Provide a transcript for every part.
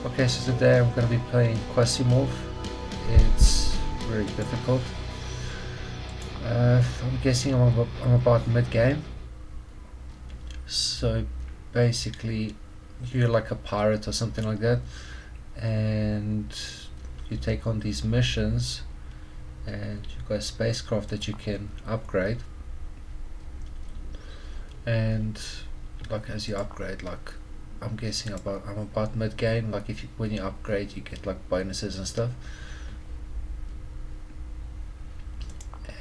Okay, so today I'm going to be playing Quasimorph. It's very difficult. I'm guessing I'm about mid-game. So basically you're like a pirate or something like that, and you take on these missions, and you've got a spacecraft that you can upgrade, and like as you upgrade, like I'm guessing I'm about mid game. Like when you upgrade, you get like bonuses and stuff.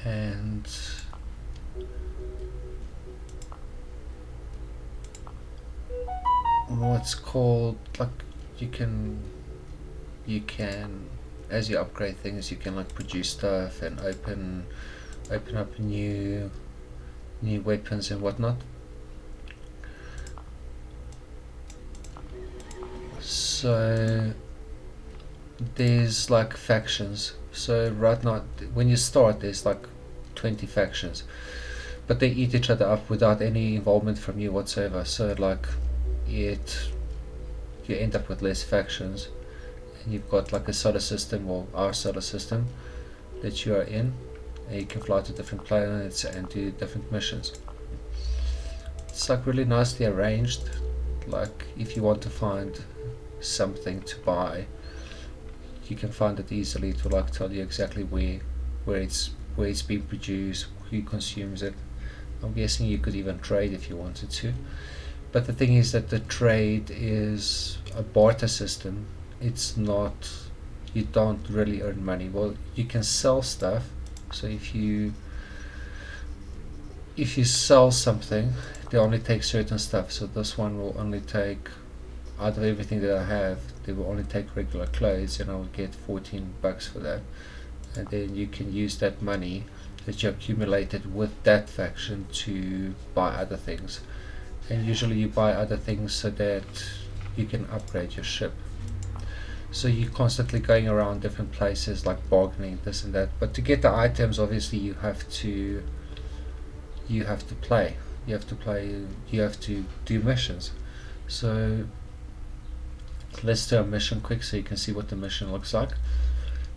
And what's called like you can as you upgrade things, you can like produce stuff and open up new weapons and whatnot. So there's like factions. So right now when you start, there's like 20 factions, but they eat each other up without any involvement from you whatsoever. So like you end up with less factions, and you've got like a solar system, or our solar system, that you are in, and you can fly to different planets and do different missions. It's like really nicely arranged. Like if you want to find something to buy, you can find it easily to like tell you exactly where it's being produced, who consumes it. I'm guessing you could even trade if you wanted to. But the thing is that the trade is a barter system. It's not, you don't really earn money. Well, you can sell stuff. So if you sell something, they only take certain stuff. So this one will only take, out of everything that I have, they will only take regular clothes, and I'll get $14 for that. And then you can use that money that you accumulated with that faction to buy other things. And usually you buy other things so that you can upgrade your ship. So you're constantly going around different places, like bargaining this and that. But to get the items, obviously you have to play. You have to do missions. So let's do a mission quick so you can see what the mission looks like.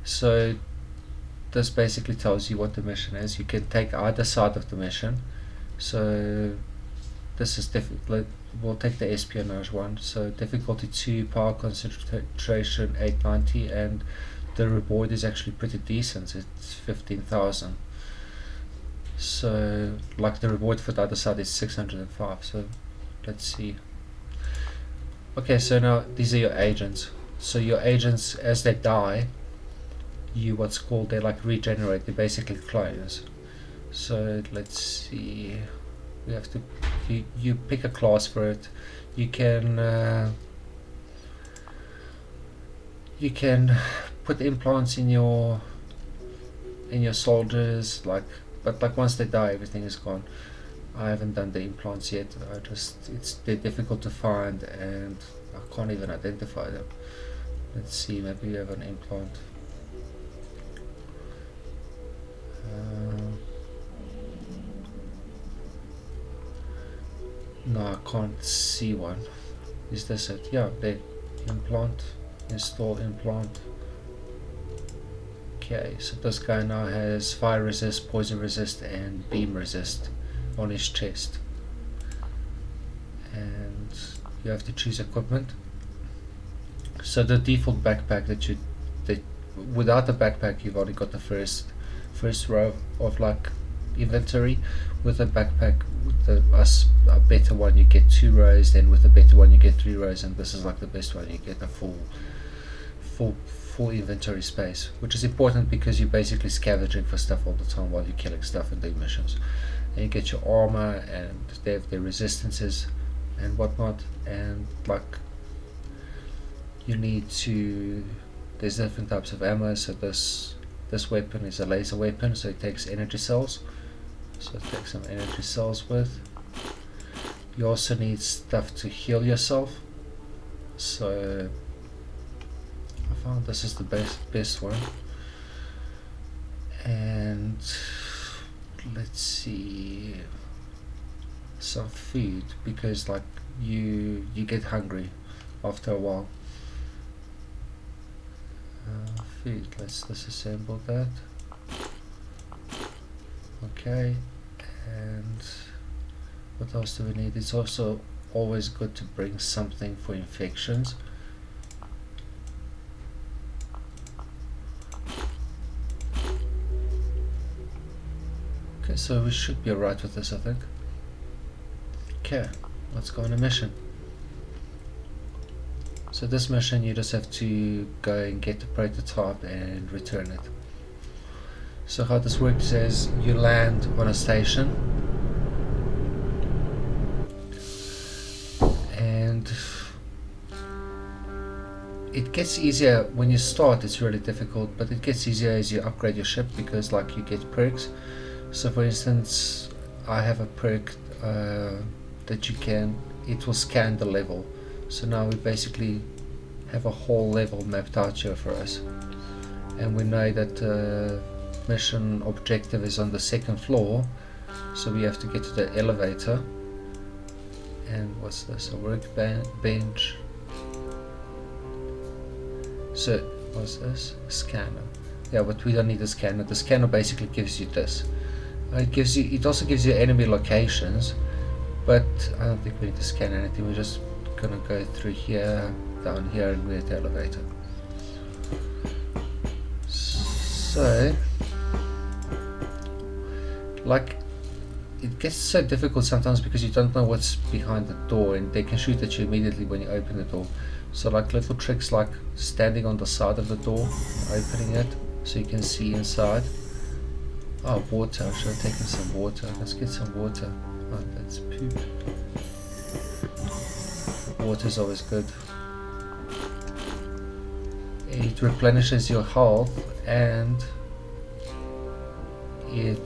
So this basically tells you what the mission is. You can take either side of the mission. So this is we'll take the espionage one. So difficulty 2, power concentration 890, and the reward is actually pretty decent. It's 15,000. So like the reward for the other side is 605. So let's see. Okay, so now these are your agents. So your agents, as they die, they like regenerate. They're basically clones. So let's see. We have to you pick a class for it. You can put implants in your soldiers, but like once they die, everything is gone. I haven't done the implants yet. They're difficult to find, and I can't even identify them. Let's see, maybe we have an implant. No, I can't see one. Is this it? Yeah, the implant. Install implant. Okay, so this guy now has fire resist, poison resist, and beam resist on his chest. And you have to choose equipment. So the default backpack without the backpack, you've only got the first row of like inventory. With a backpack, with a better one, you get 2 rows. Then with a better one, you get 3 rows, and this is like the best one. You get a full inventory space, which is important because you're basically scavenging for stuff all the time while you're killing stuff and doing missions. And you get your armor, and they have their resistances and whatnot, and like you need to, there's different types of ammo. So this weapon is a laser weapon, so it takes energy cells. So take some energy cells with. You also need stuff to heal yourself. So I found this is the best one. And let's see, some food, because like you get hungry after a while. Sweet, let's disassemble that. Okay, and what else do we need? It's also always good to bring something for infections. Okay, so we should be alright with this, I think. Okay, let's go on a mission. So this mission, you just have to go and get the prototype and return it. So how this works is you land on a station, and it gets easier when you start. It's really difficult, but it gets easier as you upgrade your ship, because like you get perks. So for instance, I have a perk that it will scan the level. So now we basically have a whole level mapped out here for us, and we know that mission objective is on the 2nd floor, so we have to get to the elevator. And what's this? A workbench. So what's this? A scanner. Yeah, but we don't need a scanner. The scanner basically gives you this. It also gives you enemy locations, but I don't think we need to scan anything. We're just gonna go through here, down here, and we're at the elevator. So, like, it gets so difficult sometimes because you don't know what's behind the door, and they can shoot at you immediately when you open the door. So like little tricks like standing on the side of the door, opening it so you can see inside. Oh, water. I should have taken some water. Let's get some water. Oh, that's poop. Water's always good. It replenishes your health, and it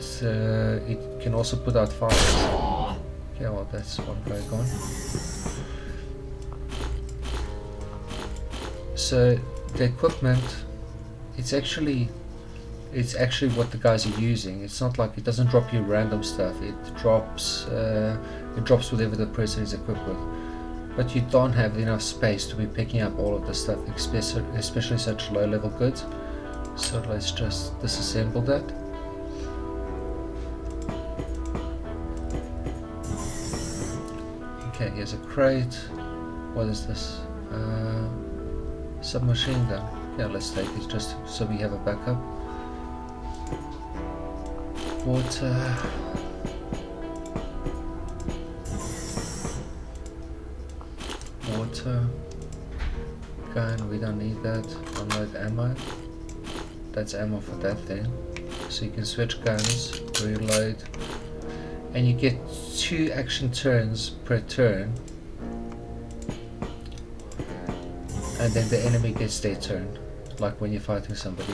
can also put out fires. Okay, well that's one guy gone. So the equipment, it's actually what the guys are using. It's not like it doesn't drop you random stuff. It drops whatever the person is equipped with. But you don't have enough space to be picking up all of the stuff, especially such low level goods. So let's just disassemble that. Okay, here's a crate. What is this? Submachine gun. Yeah, let's take it just so we have a backup. Water. Water. Gun, we don't need that. Unload ammo. That's ammo for that thing. So you can switch guns, reload, and you get 2 action turns per turn, and then the enemy gets their turn, like when you're fighting somebody.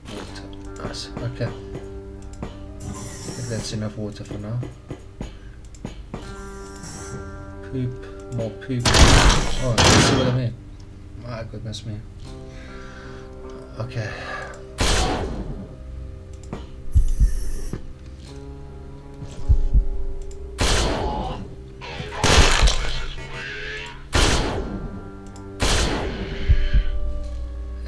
Water, nice. Okay, I think that's enough water for now. Poop, more poop. Oh, you see what I mean? My goodness me. Okay.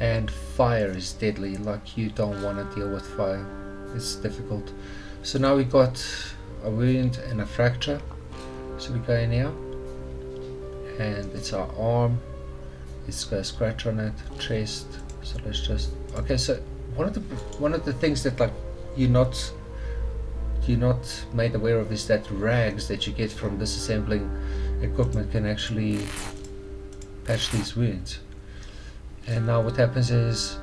And fire is deadly, like you don't want to deal with fire. It's difficult. So now we got a wound and a fracture. So we go in here, and it's our arm. It's got a scratch on it, chest. So let's just okay. So one of the things that like you're not made aware of is that rags that you get from disassembling equipment can actually patch these wounds. And now what happens is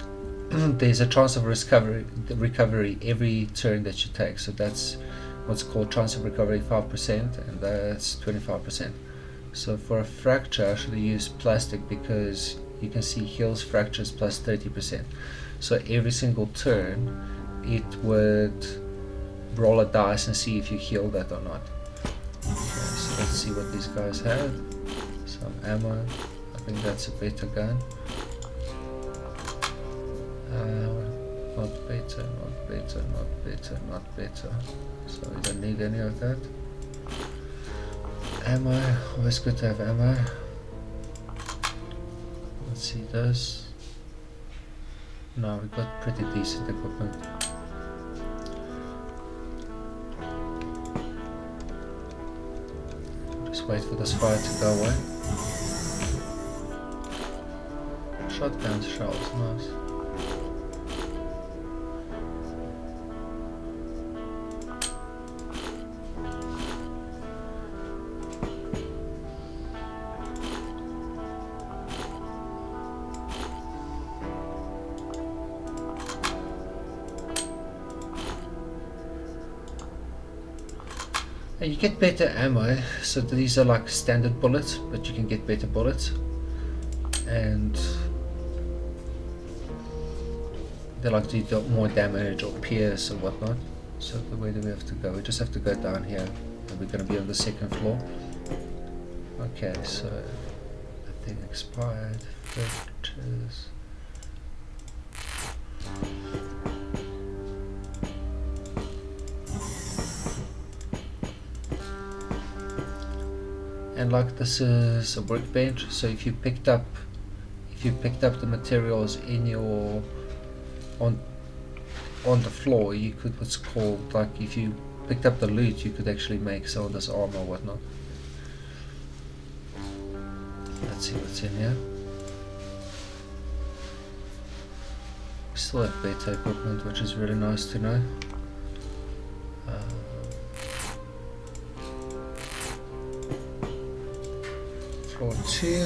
there's a chance of recovery every turn that you take. So that's what's called chance of recovery 5%, and that's 25%. So for a fracture, I should use plastic because you can see heals fractures plus 30%. So every single turn, it would roll a dice and see if you heal that or not. Okay, so let's see what these guys have. Some ammo. I think that's a better gun. Not better, not better, not better, not better. So we don't need any of that. Ammo, always good to have ammo. Let's see this. No, we got pretty decent equipment. Just wait for this fire to go away. Shotgun shells, nice. And you get better ammo, so these are like standard bullets, but you can get better bullets, and they like to do more damage or pierce or whatnot. So where do we have to go? We just have to go down here, and we're going to be on the second floor. Okay, so that thing expired. Filters. And like this is a workbench, so if you picked up the materials in your on the floor, you could, what's called, like if you picked up the loot, you could actually make some of this armor or whatnot. Let's see what's in here. We still have better equipment, which is really nice to know. Floor 2.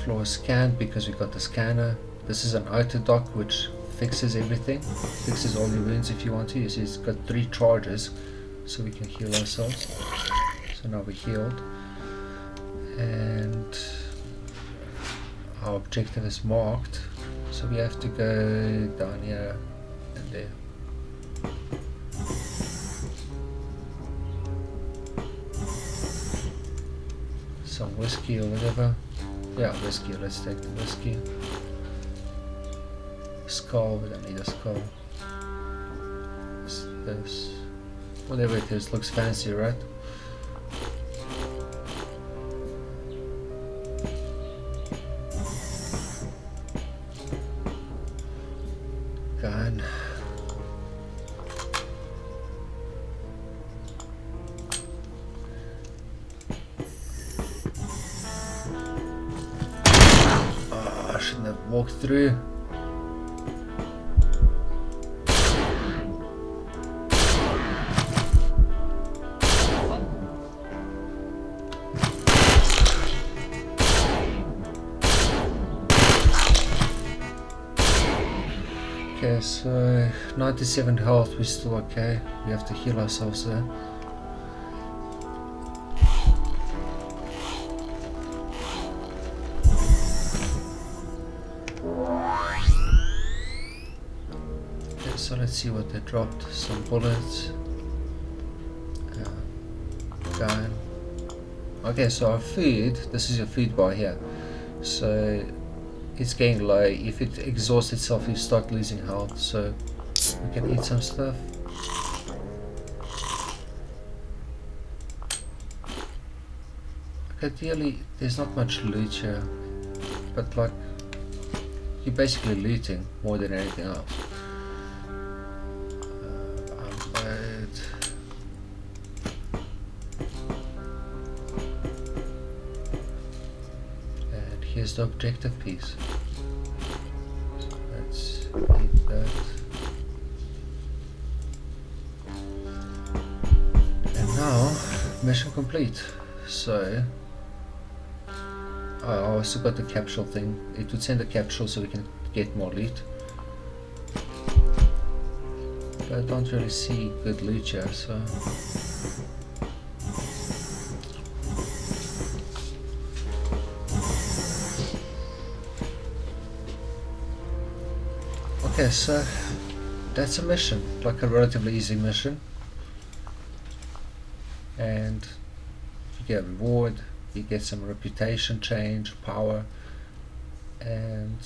Floor scanned because we got the scanner. This is an auto dock which fixes everything, fixes all your wounds if you want to. You see it's got 3 charges, so we can heal ourselves. So now we're healed, and our objective is marked, so we have to go down here and there. Some whiskey or whatever. Yeah, whiskey, let's take the whiskey. Skull, we don't need a skull. This, whatever it is, looks fancy, right? Gun. I shouldn't have walked through. Okay, so 97 health, we're still okay. We have to heal ourselves there. Okay, so let's see what they dropped. Some bullets. Gun. Okay, so our food, this is your food bar here. So it's getting low. If it exhausts itself, you start losing health, so we can eat some stuff. Ideally, there's not much loot here, but like, you're basically looting more than anything else. And here's the objective piece. Let's eat that. And now, mission complete. So, I also got the capsule thing. It would send a capsule so we can get more loot. But I don't really see good loot here, so... Okay, so that's a mission, like a relatively easy mission. And you get a reward. You get some reputation change, power, and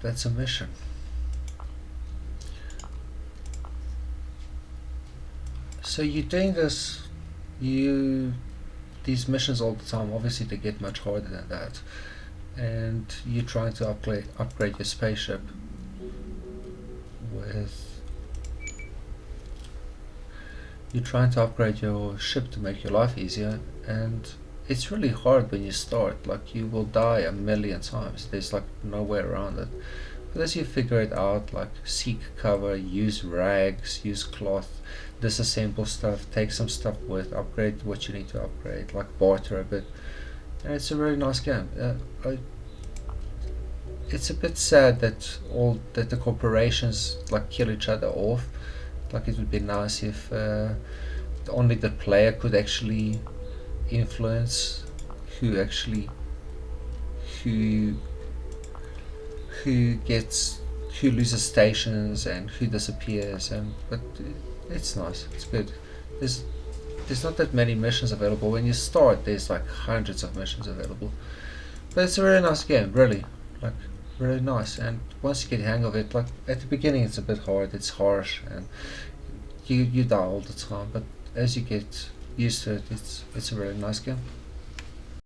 that's a mission. So you're doing this you these missions all the time. Obviously, they get much harder than that, and you're trying to upgrade your spaceship with. You're trying to upgrade your ship to make your life easier, and it's really hard when you start. Like, you will die a million times. There's like no way around it. But as you figure it out, like, seek cover, use rags, use cloth, disassemble stuff, take some stuff with, upgrade what you need to upgrade, like barter a bit, and it's a really nice game. It's a bit sad that the corporations like kill each other off. Like, it would be nice if only the player could actually influence who actually who who loses stations and who disappears. And but it's nice, it's good. There's not that many missions available. When you start, there's like hundreds of missions available, but it's a really nice game, really, like, really nice. And once you get the hang of it, like, at the beginning it's a bit hard, it's harsh, and you die all the time, but as you get used to it, it's a really nice game.